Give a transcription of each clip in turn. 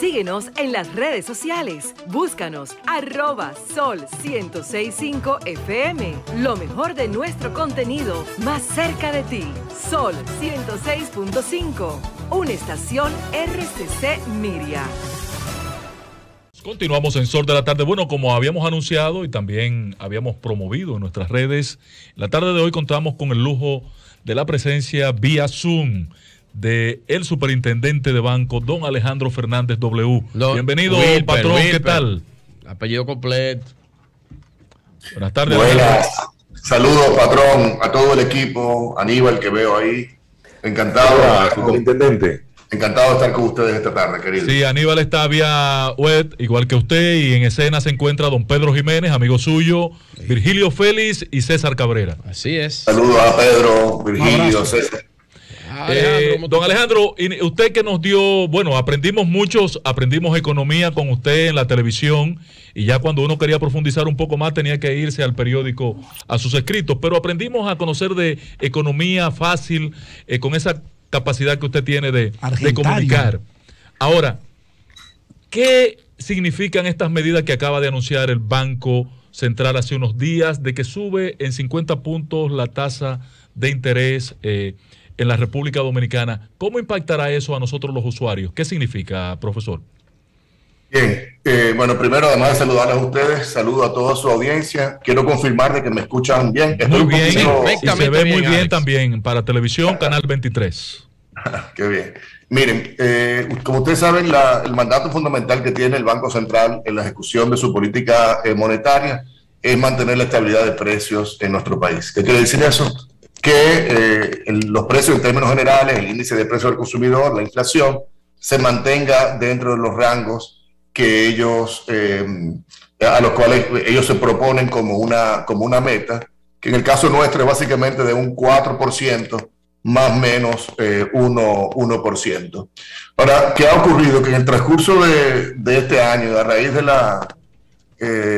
Síguenos en las redes sociales. Búscanos @Sol1065 FM. Lo mejor de nuestro contenido más cerca de ti. Sol 106.5. Una estación RCC Miria. Continuamos en Sol de la Tarde. Bueno, como habíamos anunciado y también habíamos promovido en nuestras redes, la tarde de hoy contamos con el lujo de la presencia vía Zoom de el superintendente de banco, don Alejandro Fernández W. Bienvenido, patrón, ¿qué tal? Apellido completo. Buenas tardes. Buenas. Saludos, patrón, a todo el equipo, Aníbal, que veo ahí. Encantado, superintendente. Encantado de estar con ustedes esta tarde, querido. Sí, Aníbal está vía web, igual que usted, y en escena se encuentra don Pedro Jiménez, amigo suyo, Virgilio Félix y César Cabrera. Así es. Saludos a Pedro, Virgilio, César. Don Alejandro, usted que nos dio, bueno, aprendimos economía con usted en la televisión, y ya cuando uno quería profundizar un poco más tenía que irse al periódico a sus escritos, pero aprendimos a conocer de economía fácil, con esa capacidad que usted tiene de comunicar. Ahora, ¿qué significan estas medidas que acaba de anunciar el Banco Central hace unos días, de que sube en 50 puntos la tasa de interés en la República Dominicana? ¿Cómo impactará eso a nosotros los usuarios? ¿Qué significa, profesor? Bien, bueno, primero, además de saludarles a ustedes, saludo a toda su audiencia. Quiero confirmar de que me escuchan bien. Muy bien, y se ve muy bien Alex. También para televisión, Canal 23. Qué bien. Miren, como ustedes saben, el mandato fundamental que tiene el Banco Central en la ejecución de su política monetaria es mantener la estabilidad de precios en nuestro país. ¿Qué quiere decir eso? Que los precios en términos generales, el índice de precios del consumidor, la inflación, se mantenga dentro de los rangos que ellos, a los cuales ellos se proponen como una meta, que en el caso nuestro es básicamente de un 4%, más o menos 1%. Ahora, ¿qué ha ocurrido? Que en el transcurso de este año, a raíz de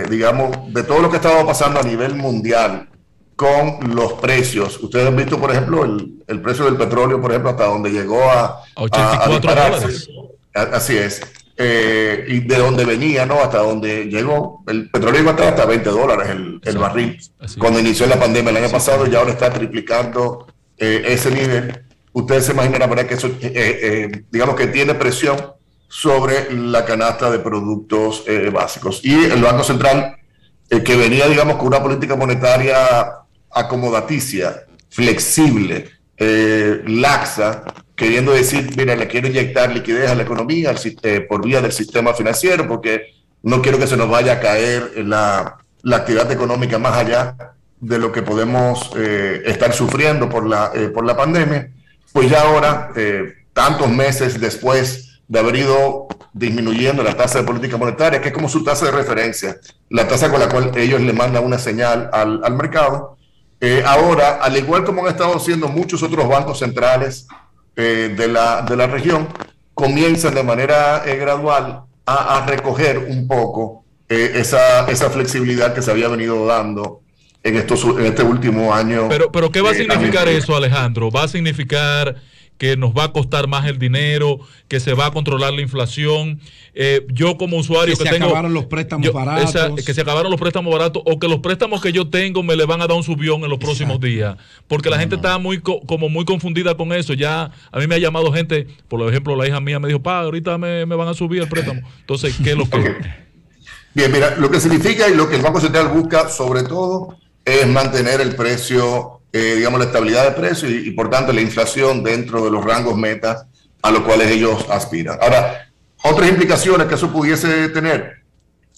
digamos, de todo lo que estaba pasando a nivel mundial con los precios, ustedes han visto, por ejemplo, el precio del petróleo, por ejemplo, hasta donde llegó a $84. Así es. Y de donde venía, ¿no? Hasta donde llegó. El petróleo iba a estar hasta $20 el barril cuando inició la pandemia el año pasado, y ahora está triplicando ese nivel. Ustedes se imaginarán, ¿verdad?, que eso, digamos que tiene presión sobre la canasta de productos básicos. Y el Banco Central, que venía, digamos, con una política monetaria acomodaticia, flexible, laxa, queriendo decir, mira, le quiero inyectar liquidez a la economía por vía del sistema financiero, porque no quiero que se nos vaya a caer la actividad económica más allá de lo que podemos estar sufriendo por la pandemia. Pues ya ahora, tantos meses después de haber ido disminuyendo la tasa de política monetaria, que es como su tasa de referencia, la tasa con la cual ellos le mandan una señal al mercado, ahora, al igual como han estado haciendo muchos otros bancos centrales de la región, comienzan de manera gradual a recoger un poco esa flexibilidad que se había venido dando en este último año. Pero ¿qué va a significar eso, Alejandro? ¿Va a significar que nos va a costar más el dinero, que se va a controlar la inflación? Yo como usuario que tengo... acabaron los préstamos baratos. Que se acabaron los préstamos baratos, o que los préstamos que yo tengo me le van a dar un subión en los próximos días. Porque la gente está muy confundida con eso. Ya a mí me ha llamado gente, por ejemplo, la hija mía me dijo, ahorita me van a subir el préstamo. Entonces, ¿qué es lo que...? Bien, mira, lo que significa y lo que el Banco Central busca sobre todo es mantener el precio, digamos, la estabilidad de precio y por tanto la inflación dentro de los rangos metas a los cuales ellos aspiran. Ahora, otras implicaciones que eso pudiese tener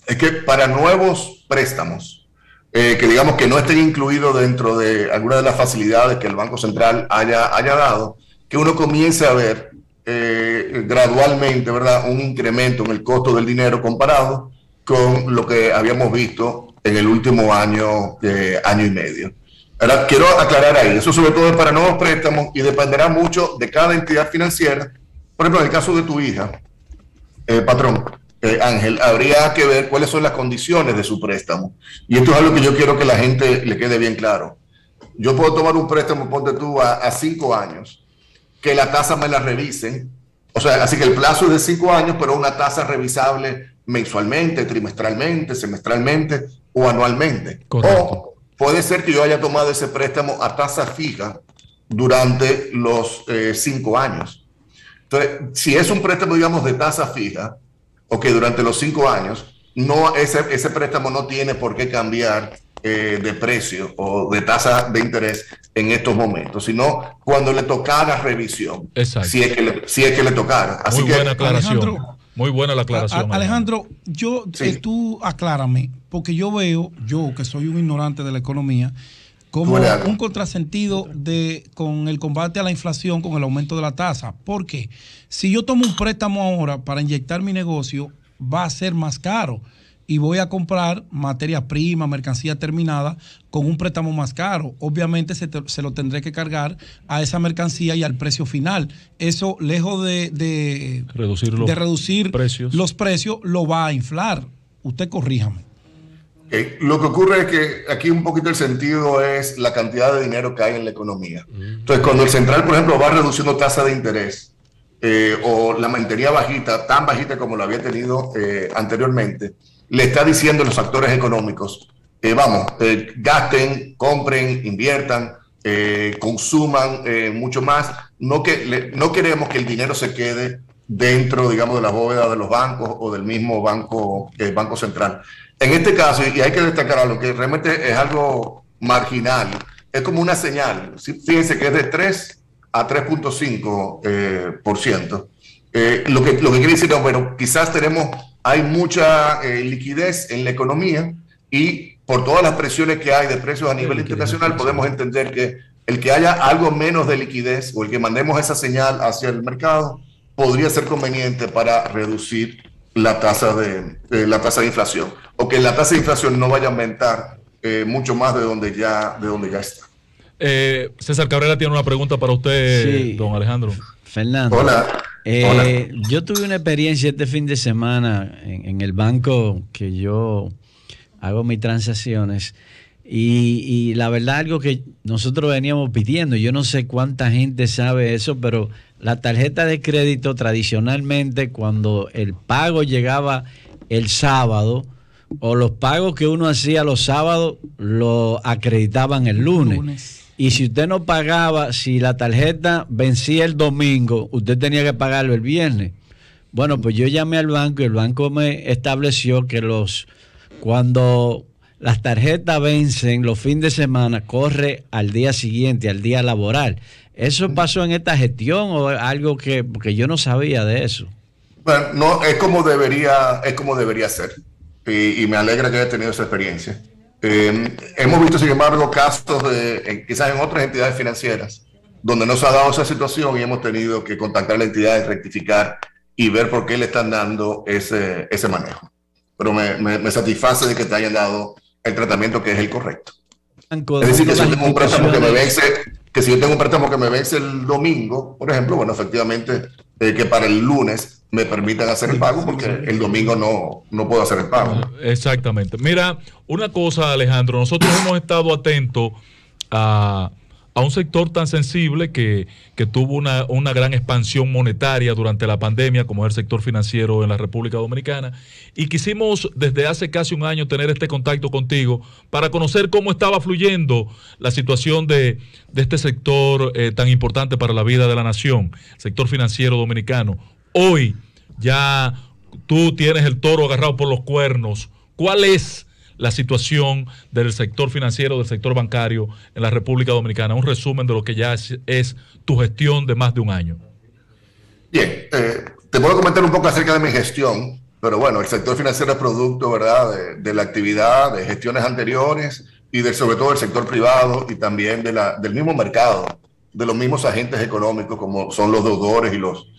es que para nuevos préstamos, que digamos que no estén incluidos dentro de alguna de las facilidades que el Banco Central haya dado, que uno comience a ver gradualmente, ¿verdad?, un incremento en el costo del dinero comparado con lo que habíamos visto en el último año y medio. Ahora, quiero aclarar ahí, eso sobre todo es para nuevos préstamos y dependerá mucho de cada entidad financiera. Por ejemplo, en el caso de tu hija, patrón, Ángel, habría que ver cuáles son las condiciones de su préstamo. Y esto es algo que yo quiero que la gente le quede bien claro. Yo puedo tomar un préstamo, ponte tú, a 5 años, que la tasa me la revisen O sea, así que el plazo es de 5 años, pero una tasa revisable mensualmente, trimestralmente, semestralmente o anualmente. Correcto. O puede ser que yo haya tomado ese préstamo a tasa fija durante los 5 años. Entonces, si es un préstamo, digamos, de tasa fija, durante los 5 años, ese préstamo no tiene por qué cambiar de precio o de tasa de interés en estos momentos, sino cuando le tocara revisión. Exacto. Si es que le tocara. Así muy buena aclaración. Alejandro, muy buena la aclaración. Alejandro, sí. Tú aclárame, porque yo que soy un ignorante de la economía, como un contrasentido con el combate a la inflación, con el aumento de la tasa. Porque si yo tomo un préstamo ahora para inyectar mi negocio, va a ser más caro y voy a comprar materia prima, mercancía terminada con un préstamo más caro. Obviamente se lo tendré que cargar a esa mercancía y al precio final. Eso, lejos de reducir los precios, lo va a inflar. Usted corríjame. Lo que ocurre es que aquí un poquito el sentido es la cantidad de dinero que hay en la economía. Entonces, cuando el central, por ejemplo, va reduciendo tasa de interés o la mantenía bajita, tan bajita como lo había tenido anteriormente, le está diciendo a los actores económicos, gasten, compren, inviertan, consuman mucho más. No queremos que el dinero se quede dentro, digamos, de la bóveda de los bancos o del mismo banco central. En este caso, y hay que destacar algo que realmente es algo marginal, es como una señal. Fíjense que es de 3 a 3.5%. Lo que quiere decir, bueno, quizás hay mucha liquidez en la economía y por todas las presiones que hay de precios a nivel internacional podemos entender que el que haya algo menos de liquidez o el que mandemos esa señal hacia el mercado podría ser conveniente para reducir la tasa de inflación, o que la tasa de inflación no vaya a aumentar mucho más de donde ya está. César Cabrera tiene una pregunta para usted, sí, don Alejandro. Fernando. Hola. Yo tuve una experiencia este fin de semana en el banco que yo hago mis transacciones y la verdad algo que nosotros veníamos pidiendo, yo no sé cuánta gente sabe eso, pero la tarjeta de crédito tradicionalmente cuando el pago llegaba el sábado o los pagos que uno hacía los sábados lo acreditaban el lunes. Y si usted no pagaba, si la tarjeta vencía el domingo, usted tenía que pagarlo el viernes. Bueno, pues yo llamé al banco y el banco me estableció que cuando las tarjetas vencen los fines de semana, corre al día siguiente, al día laboral. ¿Eso pasó en esta gestión o algo porque yo no sabía de eso? Bueno, no, es como debería ser. Y me alegra que haya tenido esa experiencia. Hemos visto, sin embargo, casos quizás en otras entidades financieras donde no se ha dado esa situación y hemos tenido que contactar a la entidad, rectificar y ver por qué le están dando ese manejo. Pero me satisface de que te hayan dado el tratamiento que es el correcto. Es decir, que si yo tengo un préstamo que me vence el domingo, por ejemplo, bueno, efectivamente, que para el lunes me permitan hacer el pago porque el domingo no puedo hacer el pago. Exactamente. Mira, una cosa, Alejandro, nosotros hemos estado atentos a un sector tan sensible que tuvo una gran expansión monetaria durante la pandemia, como es el sector financiero en la República Dominicana, y quisimos desde hace casi un año tener este contacto contigo para conocer cómo estaba fluyendo la situación de este sector tan importante para la vida de la nación, el sector financiero dominicano. Hoy ya tú tienes el toro agarrado por los cuernos. ¿Cuál es la situación del sector financiero, del sector bancario en la República Dominicana? Un resumen de lo que ya es tu gestión de más de un año. Bien, te puedo comentar un poco acerca de mi gestión, pero bueno, el sector financiero es producto, ¿verdad?, de la actividad, de gestiones anteriores y sobre todo del sector privado y también del mismo mercado, de los mismos agentes económicos como son los deudores y los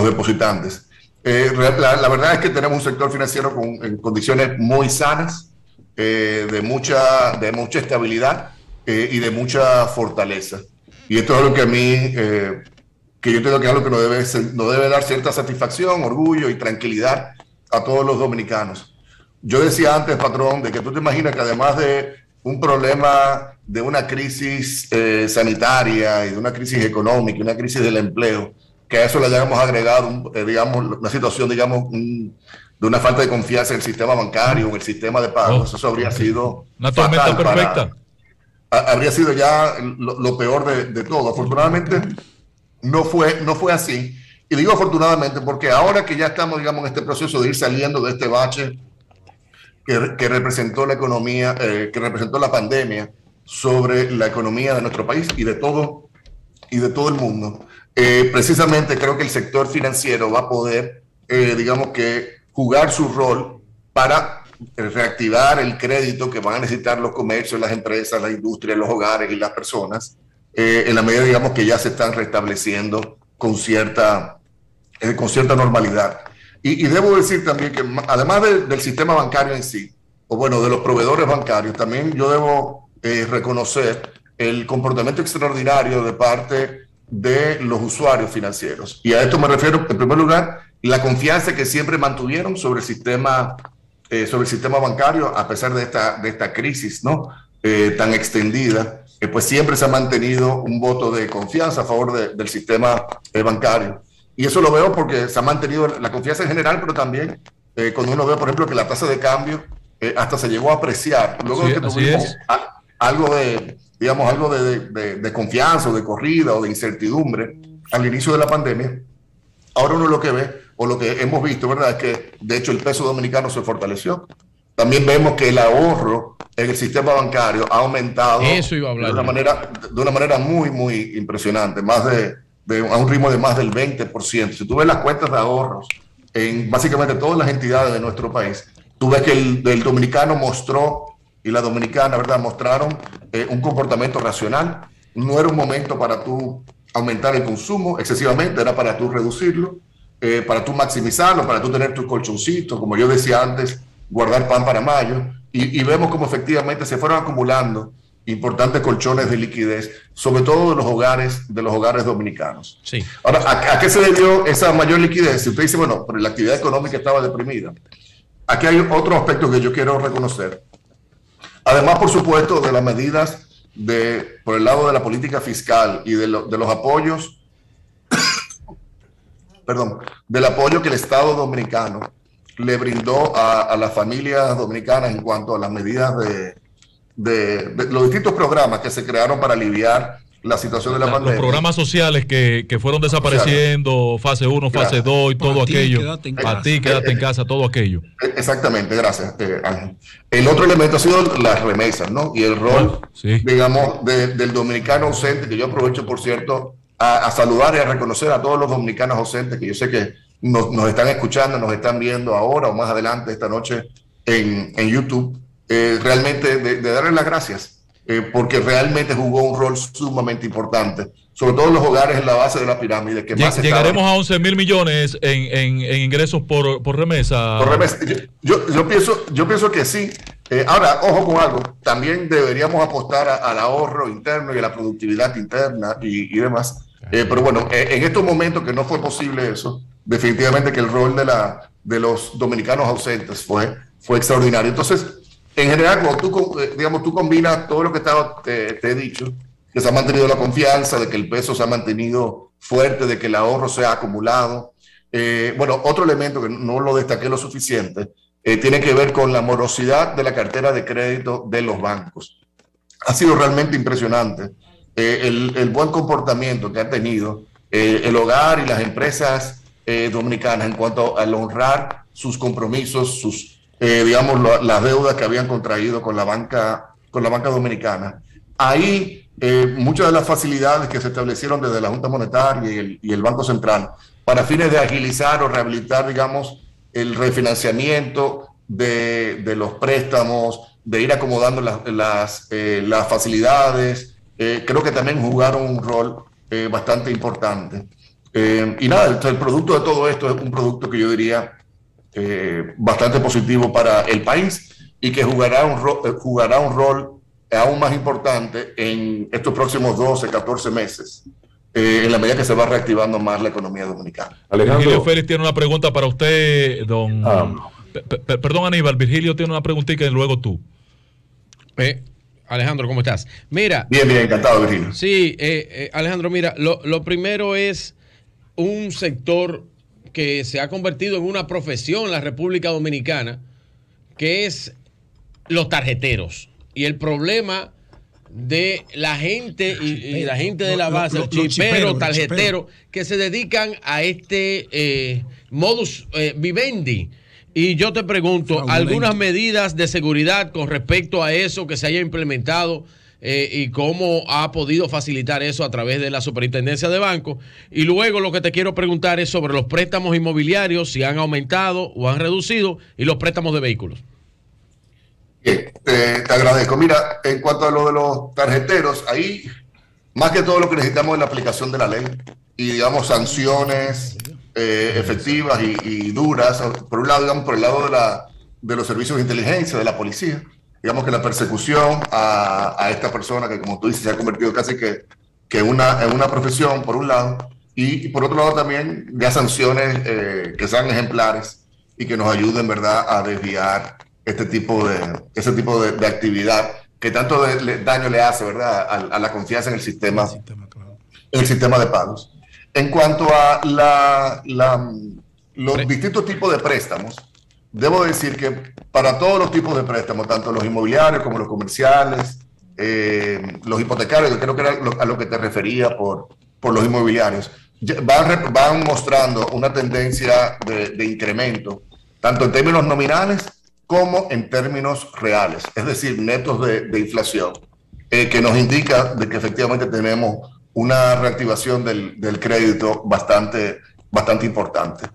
depositantes. La verdad es que tenemos un sector financiero en condiciones muy sanas, de mucha estabilidad y de mucha fortaleza. Y esto es algo que a mí, que yo entiendo que es algo que nos debe dar cierta satisfacción, orgullo y tranquilidad a todos los dominicanos. Yo decía antes, patrón, de que tú te imaginas que además de un problema de una crisis sanitaria y de una crisis económica y una crisis del empleo, que a eso le hayamos agregado, digamos, una situación, digamos, de una falta de confianza en el sistema bancario, en el sistema de pagos, eso habría sido una tormenta perfecta. Habría sido ya lo peor de todo. Afortunadamente no fue así. Y digo afortunadamente porque ahora que ya estamos, digamos, en este proceso de ir saliendo de este bache que representó la economía, que representó la pandemia sobre la economía de nuestro país y de todo el mundo, precisamente creo que el sector financiero va a poder, digamos que, jugar su rol para reactivar el crédito que van a necesitar los comercios, las empresas, la industria, los hogares y las personas, en la medida, digamos, que ya se están restableciendo con cierta normalidad. Y debo decir también que además del sistema bancario en sí, o bueno, de los proveedores bancarios, también yo debo reconocer el comportamiento extraordinario de parte de los usuarios financieros. Y a esto me refiero, en primer lugar, la confianza que siempre mantuvieron sobre el sistema bancario, a pesar de esta crisis, ¿no? Tan extendida, pues siempre se ha mantenido un voto de confianza a favor del sistema bancario. Y eso lo veo porque se ha mantenido la confianza en general, pero también cuando uno ve, por ejemplo, que la tasa de cambio hasta se llegó a apreciar. Luego de que tuvimos algo de confianza o de corrida o de incertidumbre al inicio de la pandemia, ahora uno lo que ve, o lo que hemos visto, ¿verdad?, es que de hecho el peso dominicano se fortaleció. También vemos que el ahorro en el sistema bancario ha aumentado de una manera muy, muy impresionante, a un ritmo de más del 20%. Si tú ves las cuentas de ahorros en básicamente todas las entidades de nuestro país, tú ves que el dominicano mostró, y la dominicana, ¿verdad?, mostraron un comportamiento racional. No era un momento para tú aumentar el consumo excesivamente, era para tú reducirlo, para tú maximizarlo, para tú tener tus colchoncitos, como yo decía antes, guardar pan para mayo, y vemos como efectivamente se fueron acumulando importantes colchones de liquidez, sobre todo de los hogares dominicanos. Sí. Ahora, ¿a qué se debió esa mayor liquidez? Si usted dice, bueno, pero la actividad económica estaba deprimida. Aquí hay otro aspecto que yo quiero reconocer. Además, por supuesto, de las medidas por el lado de la política fiscal y de los apoyos, del apoyo que el Estado dominicano le brindó a las familias dominicanas en cuanto a las medidas de los distintos programas que se crearon para aliviar la situación de la pandemia. Los programas sociales que fueron desapareciendo, fase 1, fase 2 y todo aquello. A ti, quédate en casa, todo aquello. Exactamente, gracias, Ángel. El otro elemento ha sido las remesas, ¿no? Y el rol, digamos, del dominicano ausente, que yo aprovecho, por cierto, a saludar y a reconocer a todos los dominicanos ausentes, que yo sé que nos están escuchando, nos están viendo ahora o más adelante esta noche en YouTube. Realmente de darles las gracias. Porque realmente jugó un rol sumamente importante, sobre todo en los hogares en la base de la pirámide. Que más llegaremos a 11.000 millones en ingresos por remesa. Por remesa. Yo pienso que sí. Ahora, ojo con algo, también deberíamos apostar al ahorro interno y a la productividad interna y demás. Pero bueno, en estos momentos que no fue posible eso, definitivamente que el rol de los dominicanos ausentes fue extraordinario. Entonces, en general, cuando tú combinas todo lo que te he dicho, que se ha mantenido la confianza, de que el peso se ha mantenido fuerte, de que el ahorro se ha acumulado. Bueno, otro elemento que no lo destaqué lo suficiente, tiene que ver con la morosidad de la cartera de crédito de los bancos. Ha sido realmente impresionante el buen comportamiento que ha tenido el hogar y las empresas dominicanas en cuanto al honrar sus compromisos, digamos, las deudas que habían contraído con la banca dominicana. Ahí, muchas de las facilidades que se establecieron desde la Junta Monetaria y el Banco Central para fines de agilizar o rehabilitar, digamos, el refinanciamiento de los préstamos, de ir acomodando las facilidades, creo que también jugaron un rol bastante importante. Y nada, el producto de todo esto es un producto que yo diría bastante positivo para el país y que jugará un rol aún más importante en estos próximos 12, 14 meses, en la medida que se va reactivando más la economía dominicana. Virgilio Félix tiene una pregunta para usted, don... Perdón, Aníbal, Virgilio tiene una preguntita y luego tú. Alejandro, ¿cómo estás? Mira... Bien, encantado, Virgilio. Sí, Alejandro, mira, lo primero es... un sector que se ha convertido en una profesión en la República Dominicana, que es los tarjeteros. Y el problema de la gente y la gente de la base, los chiperos, tarjeteros, que se dedican a este modus vivendi. Y yo te pregunto, algunas medidas de seguridad con respecto a eso que se haya implementado y cómo ha podido facilitar eso a través de la Superintendencia de Bancos. Y luego lo que te quiero preguntar es sobre los préstamos inmobiliarios, si han aumentado o han reducido, y los préstamos de vehículos. Bien, te agradezco. Mira, en cuanto a lo de los tarjeteros, ahí más que todo lo que necesitamos es la aplicación de la ley y, digamos, sanciones efectivas y duras. Por un lado, digamos, por el lado de los servicios de inteligencia, de la policía. Digamos que la persecución a esta persona que, como tú dices, se ha convertido casi que en una profesión, por un lado, y por otro lado también ya sanciones que sean ejemplares y que nos ayuden, ¿verdad?, a desviar ese tipo de actividad que tanto daño le hace, ¿verdad?, a la confianza en el sistema, en el sistema de pagos. En cuanto a los distintos tipos de préstamos, debo decir que para todos los tipos de préstamos, tanto los inmobiliarios como los comerciales, los hipotecarios, que creo que era a lo que te refería por los inmobiliarios, van mostrando una tendencia de incremento, tanto en términos nominales como en términos reales, es decir, netos de inflación, que nos indica de que efectivamente tenemos una reactivación del crédito bastante importante.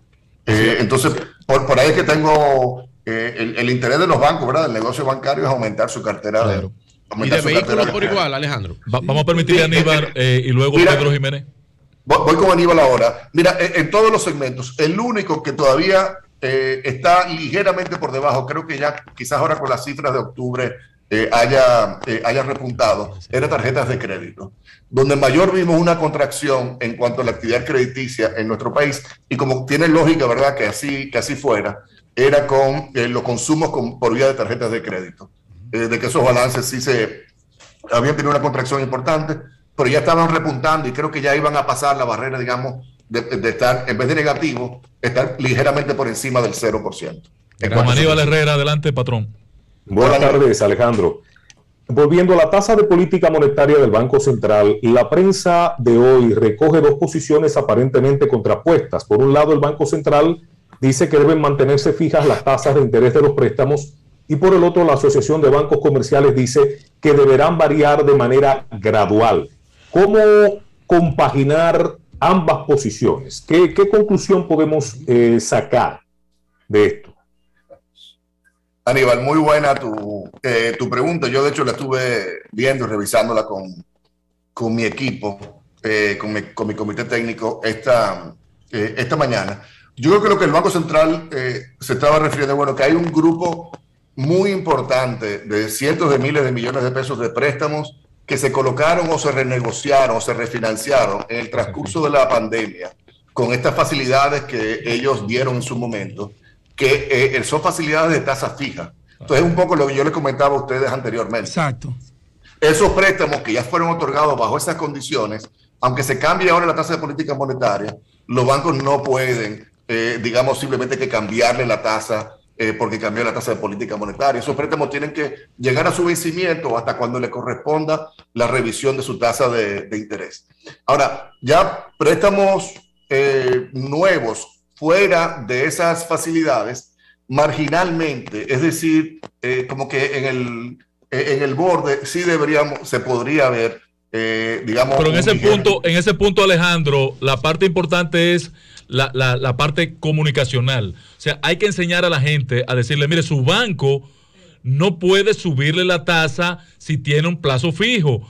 Entonces, por ahí es que tengo el interés de los bancos, ¿verdad? El negocio bancario es aumentar su cartera. Claro. Y de vehículos por igual, Alejandro. Vamos a permitirle a Aníbal y luego Pedro Jiménez. Voy con Aníbal ahora. Mira, en todos los segmentos, el único que todavía está ligeramente por debajo, creo que ya quizás ahora con las cifras de octubre haya repuntado, era tarjetas de crédito, donde mayor vimos una contracción en cuanto a la actividad crediticia en nuestro país, y como tiene lógica, ¿verdad?, que así fuera, era con los consumos por vía de tarjetas de crédito, de que esos balances sí habían tenido una contracción importante, pero ya estaban repuntando y creo que ya iban a pasar la barrera, digamos, de estar, en vez de negativo, estar ligeramente por encima del 0%. Aníbal Herrera, adelante, patrón. Buenas tardes, Alejandro. Volviendo a la tasa de política monetaria del Banco Central, la prensa de hoy recoge dos posiciones aparentemente contrapuestas. Por un lado, el Banco Central dice que deben mantenerse fijas las tasas de interés de los préstamos, y por el otro, la Asociación de Bancos Comerciales dice que deberán variar de manera gradual. ¿Cómo compaginar ambas posiciones? ¿Qué conclusión podemos sacar de esto? Aníbal, muy buena tu pregunta. Yo, de hecho, la estuve viendo y revisándola con mi equipo, con mi comité técnico esta mañana. Yo creo que lo que el Banco Central se estaba refiriendo, bueno, que hay un grupo muy importante de cientos de miles de millones de pesos de préstamos que se colocaron o se renegociaron o se refinanciaron en el transcurso de la pandemia con estas facilidades que ellos dieron en su momento, que son facilidades de tasa fija. Entonces, un poco lo que yo les comentaba a ustedes anteriormente. Exacto. Esos préstamos que ya fueron otorgados bajo esas condiciones, aunque se cambie ahora la tasa de política monetaria, los bancos no pueden, digamos, simplemente que cambiarle la tasa porque cambió la tasa de política monetaria. Esos préstamos tienen que llegar a su vencimiento hasta cuando le corresponda la revisión de su tasa de interés. Ahora, ya préstamos nuevos fuera de esas facilidades, marginalmente, es decir, como que en el borde sí se podría ver, digamos... Pero en ese punto, Alejandro, la parte importante es la parte comunicacional. O sea, hay que enseñar a la gente a decirle, mire, su banco no puede subirle la tasa si tiene un plazo fijo.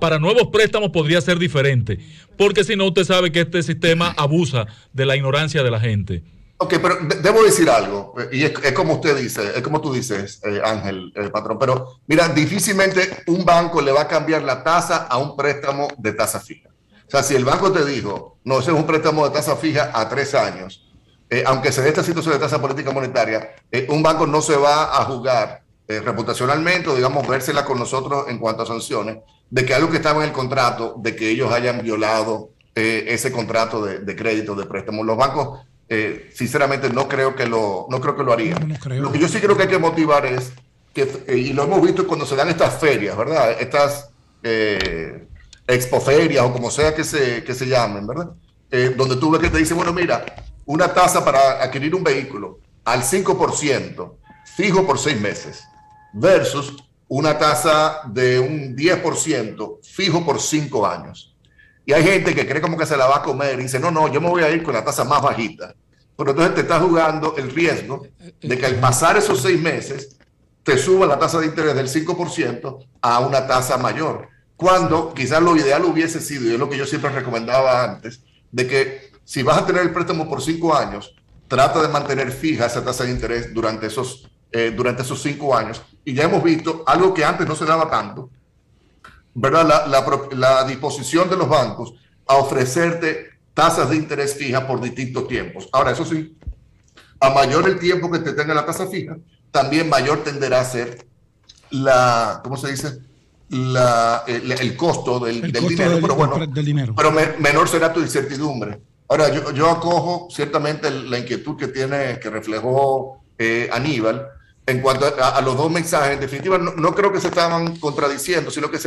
Para nuevos préstamos podría ser diferente, porque si no, usted sabe que este sistema abusa de la ignorancia de la gente. Ok, pero debo decir algo, y es como usted dice, es como tú dices, Ángel, patrón, pero mira, difícilmente un banco le va a cambiar la tasa a un préstamo de tasa fija. O sea, si el banco te dijo, no, ese es un préstamo de tasa fija a 3 años, aunque se dé esta situación de tasa política monetaria, un banco no se va a jugar reputacionalmente, o digamos, vérsela con nosotros en cuanto a sanciones, de que algo que estaba en el contrato, de que ellos hayan violado ese contrato de crédito, de préstamo. Los bancos, sinceramente, no creo que lo harían. No creo. Lo que yo sí creo que hay que motivar es que, y lo hemos visto cuando se dan estas ferias, ¿verdad? Estas expoferias o como sea que se llamen, ¿verdad? Donde tú ves que te dicen, bueno, mira, una tasa para adquirir un vehículo al 5%, fijo por 6 meses, versus una tasa de un 10%, fijo por 5 años. Y hay gente que cree como que se la va a comer y dice, no, yo me voy a ir con la tasa más bajita. Pero entonces te estás jugando el riesgo de que al pasar esos 6 meses te suba la tasa de interés del 5% a una tasa mayor. Cuando quizás lo ideal hubiese sido, y es lo que yo siempre recomendaba antes, de que si vas a tener el préstamo por 5 años, trata de mantener fija esa tasa de interés durante esos 5 años. Y ya hemos visto algo que antes no se daba tanto, ¿verdad? La disposición de los bancos a ofrecerte tasas de interés fija por distintos tiempos. Ahora, eso sí, a mayor el tiempo que te tenga la tasa fija, también mayor tenderá a ser ¿cómo se dice? El costo del dinero. Pero bueno, del dinero. Pero menor será tu incertidumbre. Ahora, yo acojo ciertamente la inquietud que reflejó Aníbal en cuanto a los dos mensajes. En definitiva, no creo que se estaban contradiciendo, sino que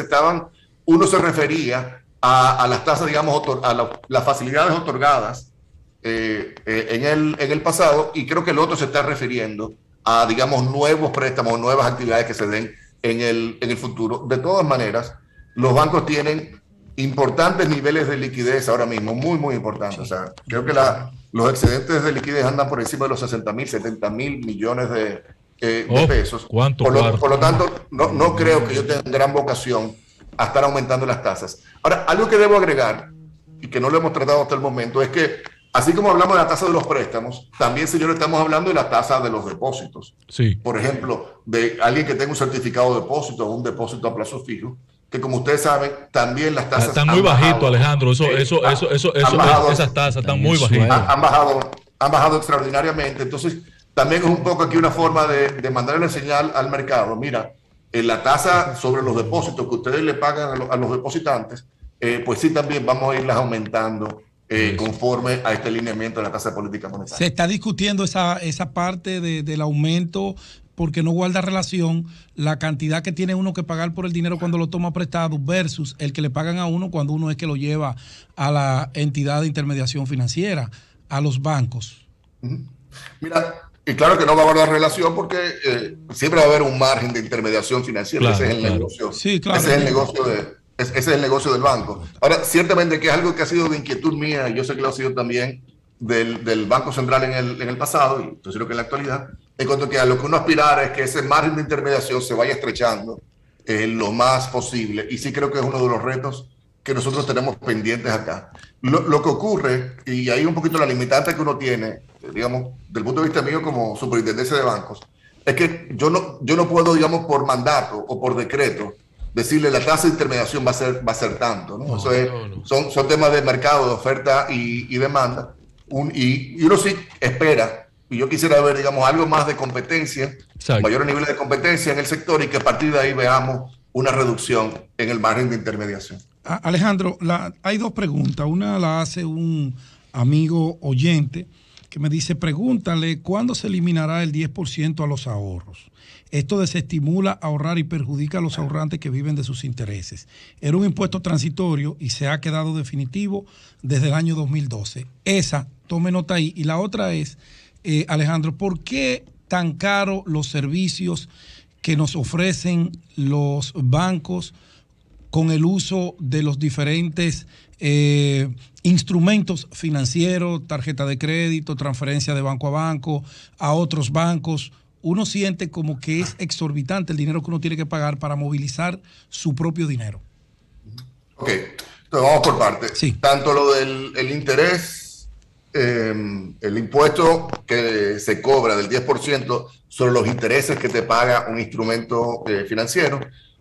uno se refería a las tasas, digamos, a las facilidades otorgadas en el pasado, y creo que el otro se está refiriendo a, digamos, nuevos préstamos, nuevas actividades que se den en el futuro. De todas maneras, los bancos tienen importantes niveles de liquidez ahora mismo, muy, muy importantes. O sea, creo que los excedentes de liquidez andan por encima de los 60.000, 70.000 millones de pesos. Por lo tanto, no creo que ellos tengan gran vocación a estar aumentando las tasas. Ahora, algo que debo agregar, y que no lo hemos tratado hasta el momento, es que así como hablamos de la tasa de los préstamos, también, señores, estamos hablando de la tasa de los depósitos. Sí. Por ejemplo, de alguien que tenga un certificado de depósito o un depósito a plazo fijo, que como ustedes saben, también las tasas están muy bajitas, Alejandro. Esas tasas están muy bajitas. Han bajado extraordinariamente. Entonces, también es un poco aquí una forma de mandarle señal al mercado. Mira, la tasa sobre los depósitos que ustedes le pagan a los depositantes, pues sí, también vamos a irlas aumentando conforme a este lineamiento de la tasa de política monetaria. Se está discutiendo esa parte del aumento, porque no guarda relación la cantidad que tiene uno que pagar por el dinero cuando lo toma prestado versus el que le pagan a uno cuando uno es que lo lleva a la entidad de intermediación financiera, a los bancos. Mira, y claro que no va a guardar relación porque siempre va a haber un margen de intermediación financiera. Claro, ese es el negocio. Sí, claro. Ese es el negocio del banco. Ahora, ciertamente que es algo que ha sido de inquietud mía, y yo sé que lo ha sido también del Banco Central en el pasado, y entonces creo que en la actualidad, en cuanto que a lo que uno aspirara es que ese margen de intermediación se vaya estrechando lo más posible. Y sí creo que es uno de los retos que nosotros tenemos pendientes acá. Lo que ocurre, y ahí un poquito la limitante que uno tiene, digamos, del punto de vista mío como superintendencia de bancos, es que yo no puedo, digamos, por mandato o por decreto, decirle la tasa de intermediación va a ser tanto, ¿no? Son temas de mercado, de oferta y demanda. Y uno sí espera, y yo quisiera ver, digamos, algo más de competencia, mayores niveles de competencia en el sector, y que a partir de ahí veamos una reducción en el margen de intermediación. Alejandro, hay dos preguntas. Una la hace un amigo oyente que me dice, pregúntale cuándo se eliminará el 10% a los ahorros. Esto desestimula ahorrar y perjudica a los ahorrantes que viven de sus intereses. Era un impuesto transitorio y se ha quedado definitivo desde el año 2012. Esa, tome nota ahí. Y la otra es, Alejandro, ¿por qué tan caros los servicios que nos ofrecen los bancos con el uso de los diferentes instrumentos financieros, tarjeta de crédito, transferencia de banco a banco, a otros bancos? Uno siente como que es exorbitante el dinero que uno tiene que pagar para movilizar su propio dinero. Ok, entonces vamos por partes. Sí. Tanto lo del interés, el impuesto que se cobra del 10% sobre los intereses que te paga un instrumento financiero,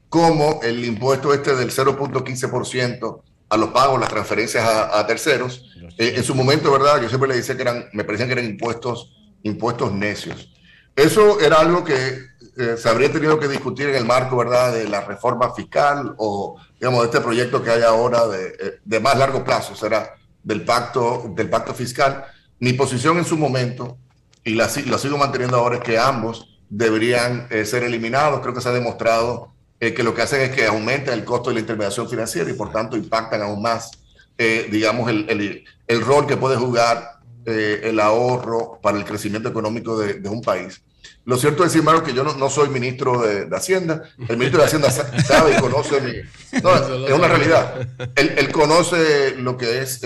como el impuesto del 0.15% a los pagos, las transferencias a terceros. En su momento, ¿verdad? Yo siempre le decía me parecían que eran impuestos necios. Eso era algo que se habría tenido que discutir en el marco, ¿verdad?, de la reforma fiscal o, digamos, de este proyecto que hay ahora de más largo plazo, será del pacto fiscal. Mi posición en su momento, y la sigo manteniendo ahora, es que ambos deberían ser eliminados. Creo que se ha demostrado que lo que hacen es que aumentan el costo de la intermediación financiera y por tanto impactan aún más, digamos, el rol que puede jugar el ahorro para el crecimiento económico de un país. Lo cierto es, sin embargo, que yo no soy ministro de Hacienda. El ministro de Hacienda sabe y conoce es una realidad. Él conoce lo que es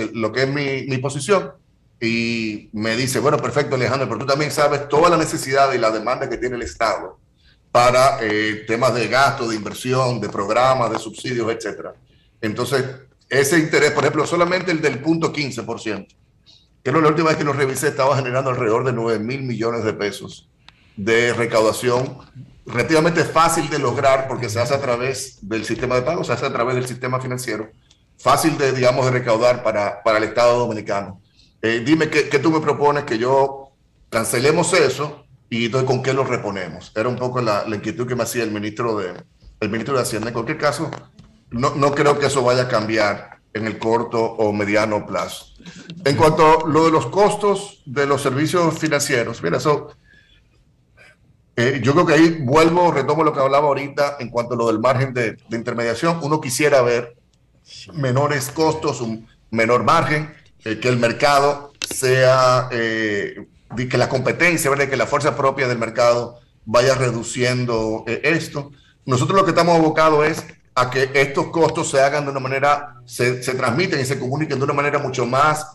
mi posición y me dice, bueno, perfecto, Alejandro, pero tú también sabes toda la necesidad y la demanda que tiene el Estado para temas de gasto, de inversión, de programas, de subsidios, etcétera. Entonces, ese interés, por ejemplo, solamente el del 0.15%, que la última vez que lo revisé estaba generando alrededor de 9.000 millones de pesos de recaudación, relativamente fácil de lograr porque se hace a través del sistema de pago, se hace a través del sistema financiero, fácil de, digamos, de recaudar para el Estado dominicano. Dime qué tú me propones, que yo cancelemos eso y entonces con qué lo reponemos. Era un poco la inquietud que me hacía el ministro de Hacienda. En cualquier caso, no creo que eso vaya a cambiar en el corto o mediano plazo. En cuanto a lo de los costos de los servicios financieros, mira, eso... yo creo que ahí retomo lo que hablaba ahorita en cuanto a lo del margen de intermediación. Uno quisiera ver menores costos, un menor margen, que el mercado sea, que la competencia, ¿verdad?, que la fuerza propia del mercado vaya reduciendo esto. Nosotros lo que estamos abocados es a que estos costos se hagan de una manera, se transmiten y se comuniquen de una manera mucho más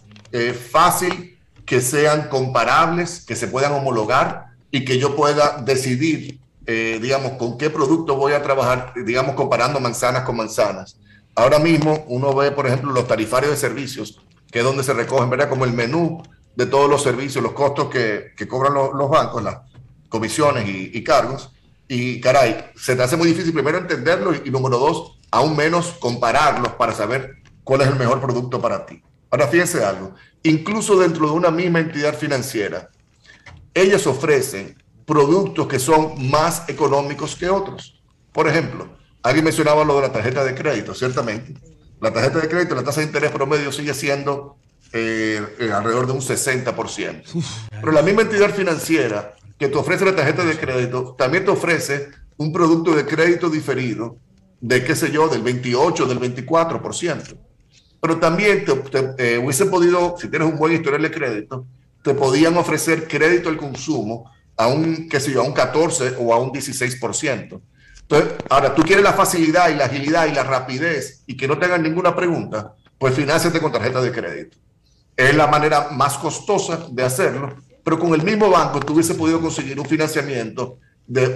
fácil, que sean comparables, que se puedan homologar, y que yo pueda decidir, digamos, con qué producto voy a trabajar, digamos, comparando manzanas con manzanas. Ahora mismo uno ve, por ejemplo, los tarifarios de servicios, que es donde se recogen, ¿verdad?, como el menú de todos los servicios, los costos que cobran los bancos, las comisiones y cargos. Y, caray, se te hace muy difícil primero entenderlo y número dos, aún menos compararlos para saber cuál es el mejor producto para ti. Ahora, fíjense algo, incluso dentro de una misma entidad financiera, ellas ofrecen productos que son más económicos que otros. Por ejemplo, alguien mencionaba lo de la tarjeta de crédito. Ciertamente, la tarjeta de crédito, la tasa de interés promedio sigue siendo alrededor de un 60%. Pero la misma entidad financiera que te ofrece la tarjeta de crédito, también te ofrece un producto de crédito diferido de, qué sé yo, del 28, del 24%. Pero también te hubiese podido, si tienes un buen historial de crédito, te podían ofrecer crédito al consumo a un, qué sé yo, a un 14 o a un 16%. Entonces, ahora, tú quieres la facilidad y la agilidad y la rapidez y que no te hagan ninguna pregunta, pues finánciate con tarjeta de crédito. Es la manera más costosa de hacerlo, pero con el mismo banco tú hubiese podido conseguir un financiamiento de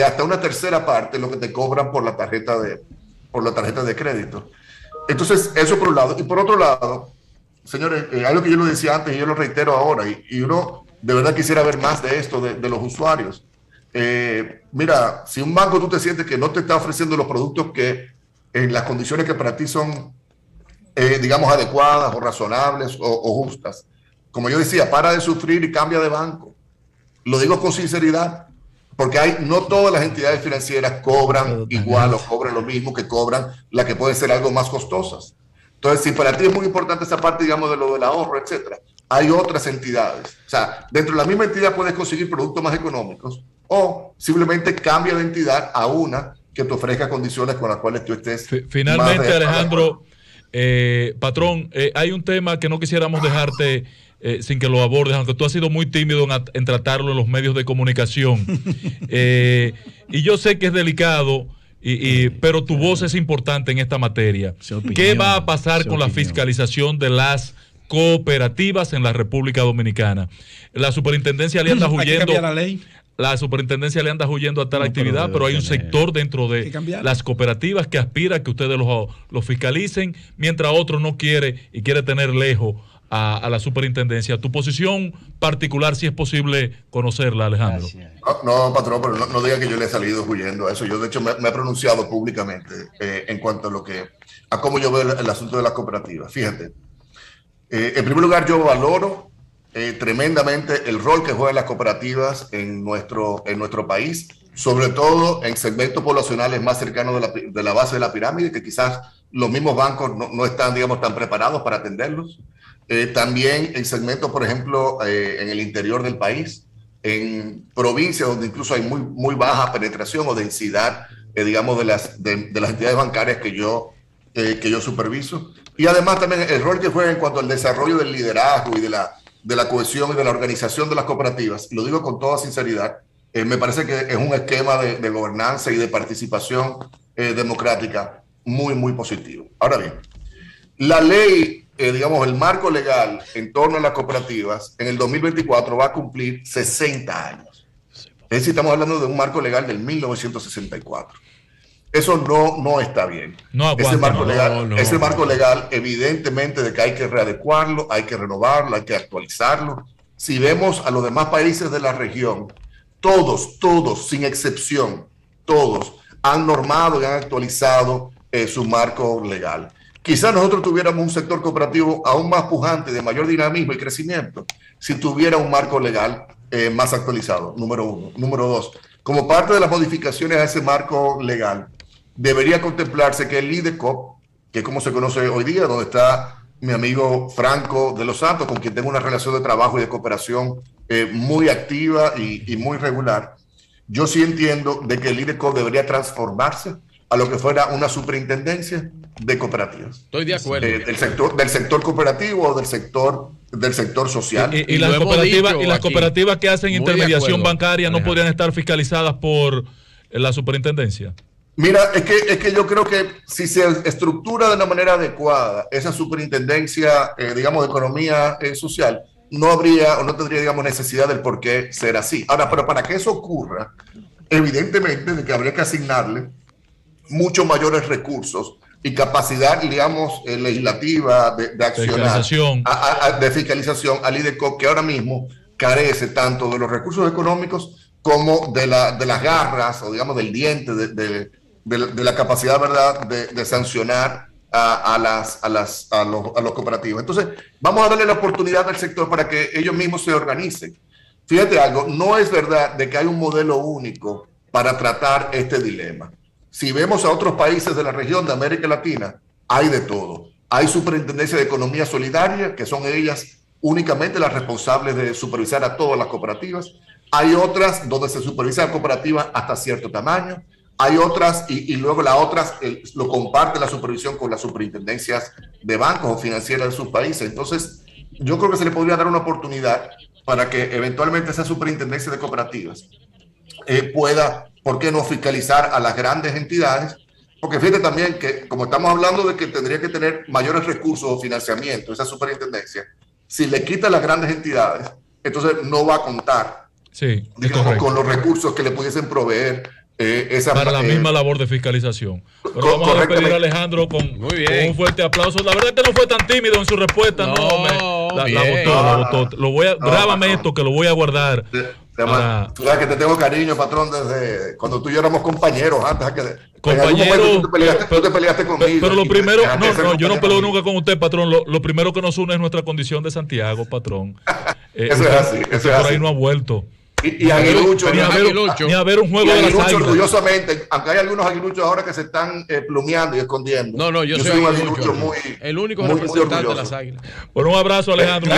hasta una tercera parte de lo que te cobran por la tarjeta de crédito. Entonces, eso por un lado. Y por otro lado, señores, algo que yo lo decía antes y yo lo reitero ahora, y uno de verdad quisiera ver más de esto de los usuarios. Mira, si un banco tú te sientes que no te está ofreciendo los productos que en las condiciones que para ti son, digamos, adecuadas o razonables o justas, como yo decía, para de sufrir y cambia de banco. Lo digo con sinceridad, porque no todas las entidades financieras cobran igual o cobran lo mismo que cobran las que pueden ser algo más costosas. Entonces, si para ti es muy importante esa parte, digamos, de lo del ahorro, etcétera, hay otras entidades. O sea, dentro de la misma entidad puedes conseguir productos más económicos o simplemente cambia de entidad a una que te ofrezca condiciones con las cuales tú estés. Finalmente, Alejandro, patrón, hay un tema que no quisiéramos dejarte sin que lo abordes, aunque tú has sido muy tímido en tratarlo en los medios de comunicación. Y yo sé que es delicado, pero tu voz es importante en esta materia. ¿Qué va a pasar con la fiscalización de las cooperativas en la República Dominicana? La superintendencia le anda huyendo. La superintendencia le anda huyendo a tal actividad, pero hay un sector dentro de las cooperativas que aspira a que ustedes lo fiscalicen, mientras otro no quiere y quiere tener lejos a la superintendencia. Tu posición particular, si es posible conocerla, Alejandro. No, patrón, pero no diga que yo le he salido huyendo a eso. Yo, de hecho, me he pronunciado públicamente en cuanto a cómo yo veo el asunto de las cooperativas. Fíjate, en primer lugar, yo valoro tremendamente el rol que juegan las cooperativas en nuestro país. sobre todo en segmentos poblacionales más cercanos de la base de la pirámide, que quizás los mismos bancos no están, digamos, tan preparados para atenderlos. También en segmentos, por ejemplo, en el interior del país, en provincias donde incluso hay muy baja penetración o densidad, digamos, de las entidades bancarias que yo superviso. Y además también el rol que juega en cuanto al desarrollo del liderazgo y de la cohesión y de la organización de las cooperativas. Y lo digo con toda sinceridad, me parece que es un esquema de gobernanza y de participación democrática muy positivo. Ahora bien, la ley, digamos, el marco legal en torno a las cooperativas en el 2024 va a cumplir 60 años. Es decir, estamos hablando de un marco legal del 1964. Eso no está bien. No aguanta, ese marco legal, evidentemente, de que hay que readecuarlo, hay que renovarlo, hay que actualizarlo. Si vemos a los demás países de la región, todos, sin excepción, todos han normado y han actualizado su marco legal. Quizás nosotros tuviéramos un sector cooperativo aún más pujante, de mayor dinamismo y crecimiento, si tuviera un marco legal más actualizado, número uno. Número dos, como parte de las modificaciones a ese marco legal, debería contemplarse que el LIDECOP, que es como se conoce hoy día, donde está mi amigo Franco de los Santos, con quien tengo una relación de trabajo y de cooperación muy activa y muy regular, yo sí entiendo de que el LIDECOP debería transformarse a lo que fuera una superintendencia de cooperativas. Estoy de acuerdo. Del sector cooperativo o del sector social. Y las cooperativas que hacen intermediación bancaria no podrían estar fiscalizadas por la superintendencia. Mira, es que yo creo que si se estructura de una manera adecuada esa superintendencia, digamos, de economía social, no habría o no tendría, digamos, necesidad del por qué ser así. Ahora, pero para que eso ocurra, evidentemente de que habría que asignarle muchos mayores recursos y capacidad, digamos, legislativa de accionar, de fiscalización al IDECOP, que ahora mismo carece tanto de los recursos económicos como de las garras o, digamos, del diente, de la capacidad, ¿verdad?, de sancionar a los cooperativos. Entonces, vamos a darle la oportunidad al sector para que ellos mismos se organicen. Fíjate algo, no es verdad de que hay un modelo único para tratar este dilema. Si vemos a otros países de la región de América Latina, hay de todo. Hay superintendencia de economía solidaria, que son ellas únicamente las responsables de supervisar a todas las cooperativas. Hay otras donde se supervisa la cooperativa hasta cierto tamaño. Hay otras, y luego las otras lo comparte la supervisión con las superintendencias de bancos o financieras de sus países. Entonces, yo creo que se le podría dar una oportunidad para que eventualmente esa superintendencia de cooperativas pueda, ¿por qué no fiscalizar a las grandes entidades? Porque fíjate también que, como estamos hablando de que tendría que tener mayores recursos o financiamiento esa superintendencia, si le quita a las grandes entidades, entonces no va a contar, digamos, con los recursos que le pudiesen proveer para la misma labor de fiscalización. Pero vamos a despedir a Alejandro con un fuerte aplauso. La verdad es que no fue tan tímido en su respuesta. La botó. Grábame esto, que lo voy a guardar. Tú sabes que te tengo cariño, patrón, desde cuando tú y yo éramos compañeros antes. Compañeros, tú te peleaste conmigo. Pero lo primero, yo no peleo nunca con usted, patrón. Lo primero que nos une es nuestra condición de Santiago, patrón. Eso es así. Por ahí no ha vuelto. Y aguilucho, ni a ver un juego de las águilas. Orgullosamente, aunque hay algunos aguiluchos ahora que se están plumeando y escondiendo. No, yo soy un aguilucho el único representante de las águilas. Bueno, un abrazo, Alejandro.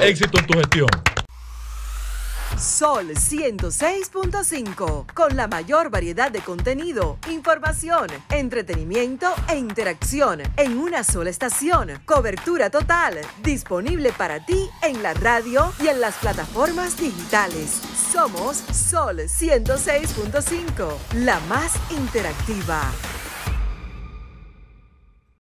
Éxito en tu gestión. Sol 106.5, con la mayor variedad de contenido, información, entretenimiento e interacción en una sola estación. Cobertura total, disponible para ti en la radio y en las plataformas digitales. Somos Sol 106.5, la más interactiva.